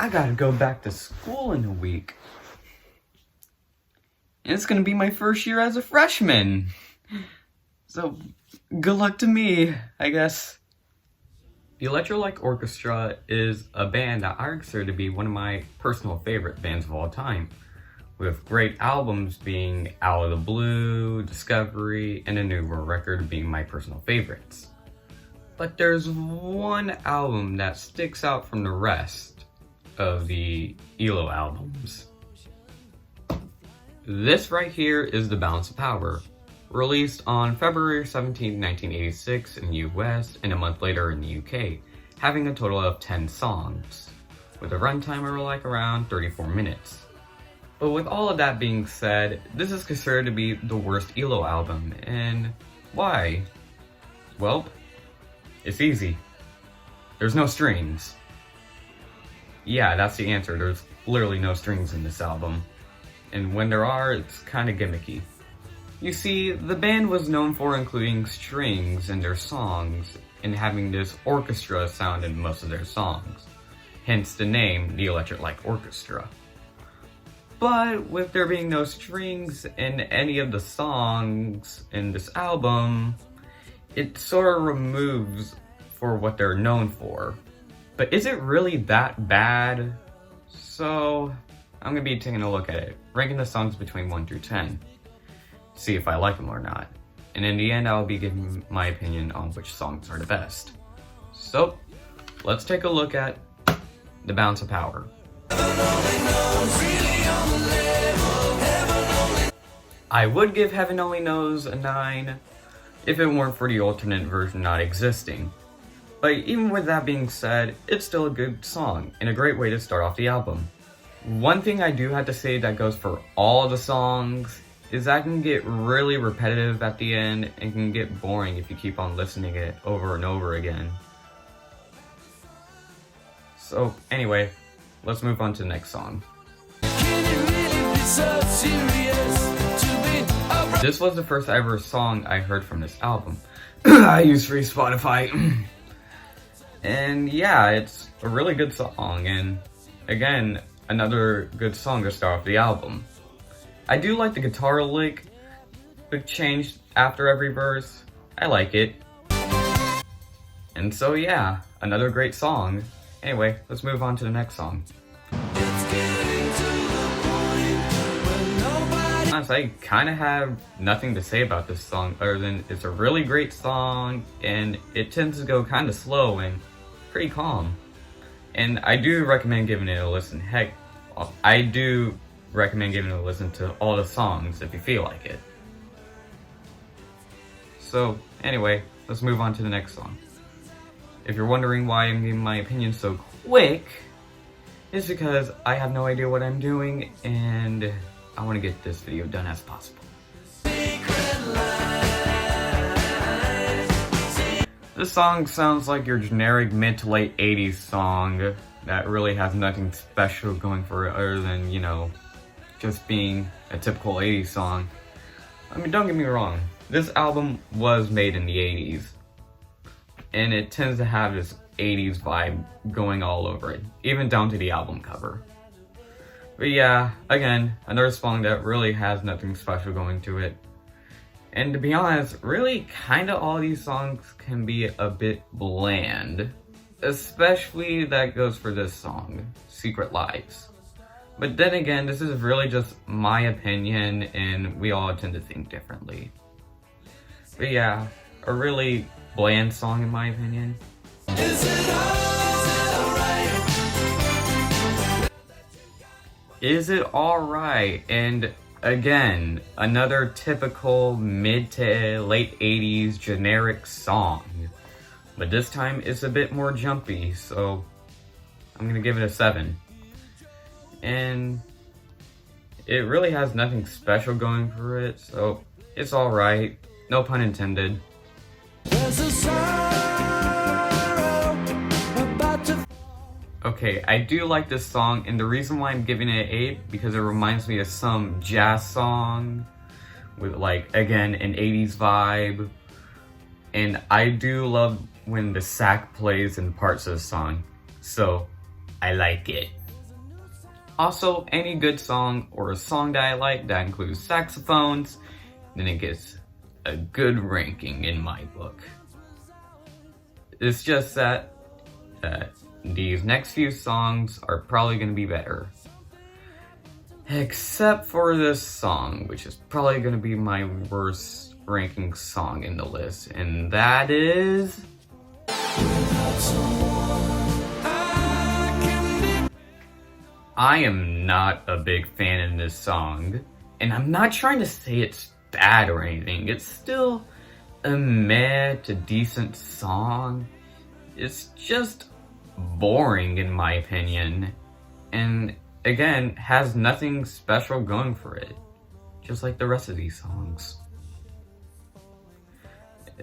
I gotta go back to school in a week. And it's gonna be my first year as a freshman. So, good luck to me, I guess. The Electric Orchestra is a band that I consider to be one of my personal favorite bands of all time, with great albums being Out of the Blue, Discovery, and a newer record being my personal favorites. But there's one album that sticks out from the rest of the ELO albums. This right here is The Balance of Power, released on February 17, 1986 in the US and a month later in the UK, having a total of 10 songs, with a runtime of around 34 minutes. But with all of that being said, this is considered to be the worst ELO album, and why? Well, it's easy. There's no strings. Yeah, that's the answer. There's literally no strings in this album. And when there are, it's kinda gimmicky. You see, the band was known for including strings in their songs and having this orchestra sound in most of their songs. Hence the name, the Electric Orchestra. But with there being no strings in any of the songs in this album, it sort of removes for what they're known for. But is it really that bad? So, I'm gonna be taking a look at it, ranking the songs between 1 through 10. See if I like them or not. And in the end, I'll be giving my opinion on which songs are the best. So, let's take a look at The Balance of Power. I would give Heaven Only Knows a 9 if it weren't for the alternate version not existing. But even with that being said, it's still a good song and a great way to start off the album. One thing I do have to say that goes for all the songs is that can get really repetitive at the end and can get boring if you keep on listening to it over and over again. So anyway, let's move on to the next song. This was the first ever song I heard from this album. I use free Spotify. And yeah, it's a really good song, and again, another good song to start off the album. I do like the guitar lick, but changed after every verse. I like it. And so yeah, another great song. Anyway, let's move on to the next song. Honestly, I kind of have nothing to say about this song other than it's a really great song and it tends to go kind of slow and pretty calm. And I do recommend giving it a listen. Heck, I do recommend giving it a listen to all the songs if you feel like it. So anyway, let's move on to the next song. If you're wondering why I'm giving my opinion so quick, it's because I have no idea what I'm doing and I want to get this video done as possible. This song sounds like your generic mid to late 80s song that really has nothing special going for it other than, you know, just being a typical 80s song. I mean, don't get me wrong, this album was made in the 80s, and it tends to have this 80s vibe going all over it, even down to the album cover. But yeah, again, another song that really has nothing special going to it. And to be honest, really kinda all these songs can be a bit bland. Especially that goes for this song, Secret Lives. But then again, this is really just my opinion and we all tend to think differently. But yeah, a really bland song in my opinion. Is it alright? And again, another typical mid to late 80s generic song. But this time it's a bit more jumpy, so I'm gonna give it a 7. And it really has nothing special going for it, so it's alright. No pun intended. Okay, I do like this song, and the reason why I'm giving it an 8 because it reminds me of some jazz song with, like, again, an 80s vibe. And I do love when the sax plays in parts of the song, so I like it. Also, any good song or a song that I like that includes saxophones, then it gets a good ranking in my book. It's just that these next few songs are probably going to be better. Except for this song, which is probably going to be my worst ranking song in the list, and that is... I am not a big fan of this song, and I'm not trying to say it's bad or anything. It's still a meh to decent song. It's just boring in my opinion, and again, has nothing special going for it, just like the rest of these songs.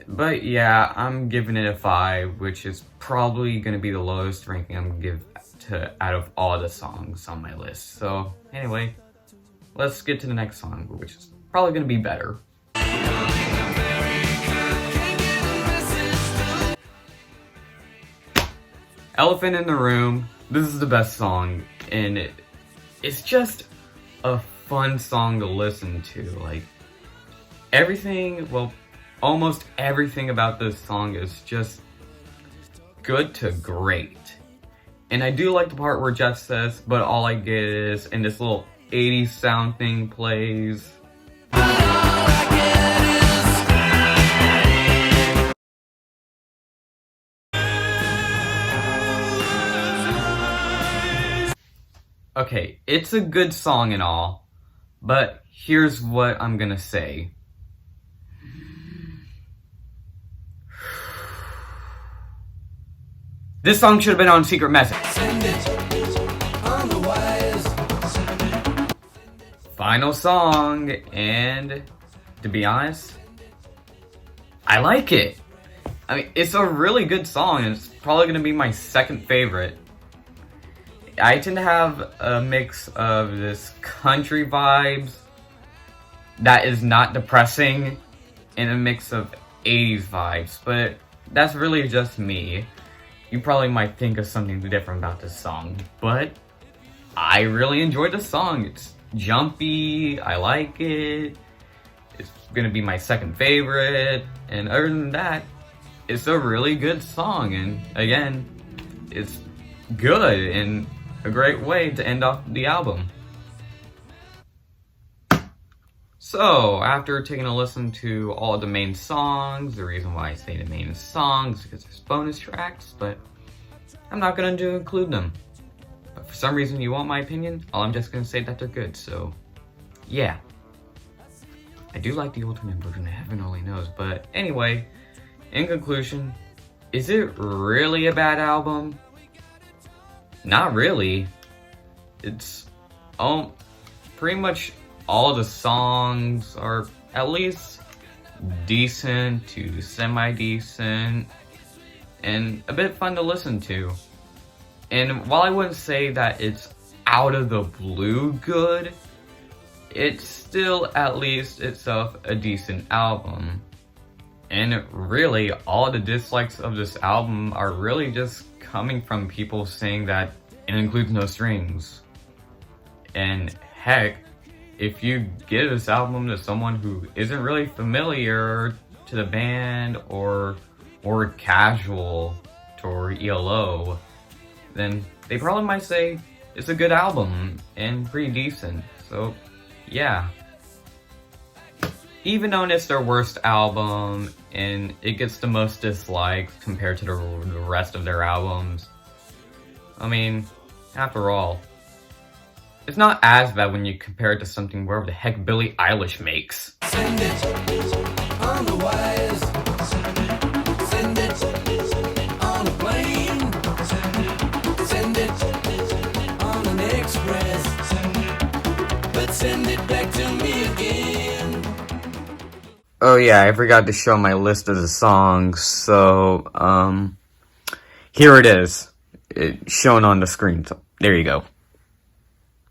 But yeah, I'm giving it a 5, which is probably going to be the lowest ranking I'm going to give to out of all the songs on my list. So anyway, let's get to the next song, which is probably going to be better. Elephant in the Room. This is the best song, and it's just a fun song to listen to. Like, everything, well, almost everything about this song is just good to great. And I do like the part where Jeff says, but all I get is, and this little 80s sound thing plays. Okay, it's a good song and all, but here's what I'm gonna say. This song should have been on Secret Message. Final song, and to be honest, I like it. I mean, it's a really good song, and it's probably gonna be my second favorite. I tend to have a mix of this country vibes that is not depressing, and a mix of 80s vibes, but that's really just me. You probably might think of something different about this song, but I really enjoyed the song. It's jumpy, I like it, it's gonna be my second favorite, and other than that, it's a really good song, and again, it's good and a great way to end off the album. So, after taking a listen to all of the main songs, the reason why I say the main songs is because there's bonus tracks, but I'm not going to include them. But for some reason you want my opinion, I'm just going to say that they're good, so yeah. I do like the ultimate version, Heaven only knows, but anyway, in conclusion, is it really a bad album? Not really. It's pretty much all the songs are at least decent to semi-decent and a bit fun to listen to. And while I wouldn't say that it's out of the blue good, it's still at least itself a decent album. And really, all the dislikes of this album are really just coming from people saying that it includes no strings. And heck, if you give this album to someone who isn't really familiar to the band or casual toward ELO, then they probably might say it's a good album and pretty decent. So yeah. Even though it's their worst album and it gets the most dislikes compared to the rest of their albums, I mean, after all, it's not as bad when you compare it to something wherever the heck Billie Eilish makes. Send it on the wires. Send it on a plane. Send it on an express. But send it back to me again. Oh yeah, I forgot to show my list of the songs, so here it is. It's shown on the screen, so there you go.